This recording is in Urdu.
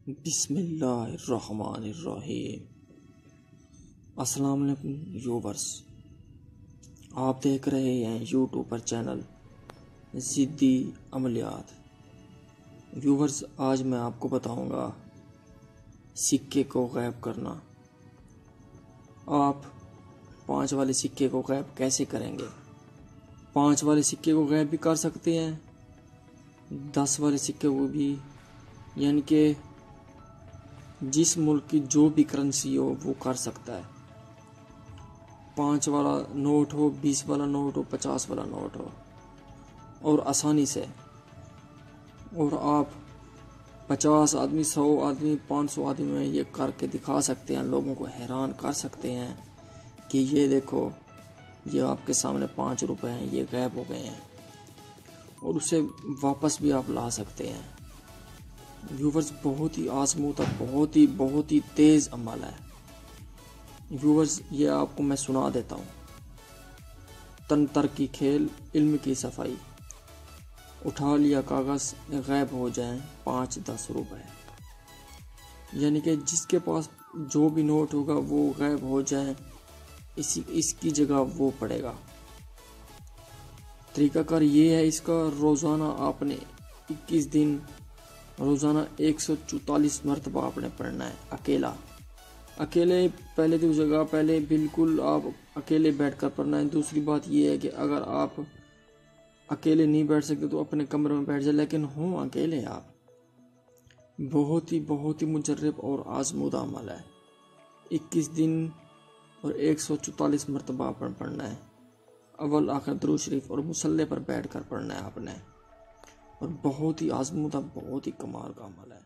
بسم اللہ الرحمن الرحیم۔ السلام علیکم ویورز، آپ دیکھ رہے ہیں یوٹیوب پر چینل ضدی عملیات۔ ویورز، آج میں آپ کو بتاؤں گا سکے کو غائب کرنا۔ آپ 5 والے سکے کو غائب کیسے کریں گے؟ 5 والے سکے کو غائب بھی کر سکتے ہیں، 10 والے سکے کو بھی، یعنی کہ جس ملک کی جو بھی کرنسی ہو وہ کر سکتا ہے۔ 5 والا نوٹ ہو، 20 والا نوٹ ہو، 50 والا نوٹ ہو، اور آسانی سے۔ اور آپ 50 آدمی، 100 آدمی، 500 آدمی میں یہ کر کے دکھا سکتے ہیں، لوگوں کو حیران کر سکتے ہیں کہ یہ دیکھو، یہ آپ کے سامنے 5 روپے ہیں، یہ غائب ہو گئے ہیں، اور اسے واپس بھی آپ لا سکتے ہیں۔ ویورز، بہت ہی آزمودہ، بہت ہی تیز عمل ہے۔ ویورز، یہ آپ کو میں سنا دیتا ہوں۔ تنتر کی کھیل، علم کی صفائی، اٹھا لیا کاغذ، غائب ہو جائیں 5-10 روپے۔ یعنی کہ جس کے پاس جو بھی نوٹ ہوگا وہ غائب ہو جائیں، اس کی جگہ وہ پڑے گا۔ طریقہ کار یہ ہے اس کا، روزانہ آپ نے 21 دن، روزانہ 144 مرتبہ آپ نے پڑھنا ہے، اکیلے پہلے تو جگہ، پہلے بالکل آپ اکیلے بیٹھ کر پڑھنا ہے۔ دوسری بات یہ ہے کہ اگر آپ اکیلے نہیں بیٹھ سکتے تو اپنے کمرے میں بیٹھ جائے، لیکن ہوں اکیلے آپ۔ بہت ہی مجرب اور آزمودہ عمل ہے۔ 21 دن اور 144 مرتبہ آپ نے پڑھنا ہے۔ اول آخر درود شریف اور مصلی پر بیٹھ کر پڑھنا ہے آپ نے، اور بہت ہی آزمودہ، بہت ہی کمال کا عمل ہے۔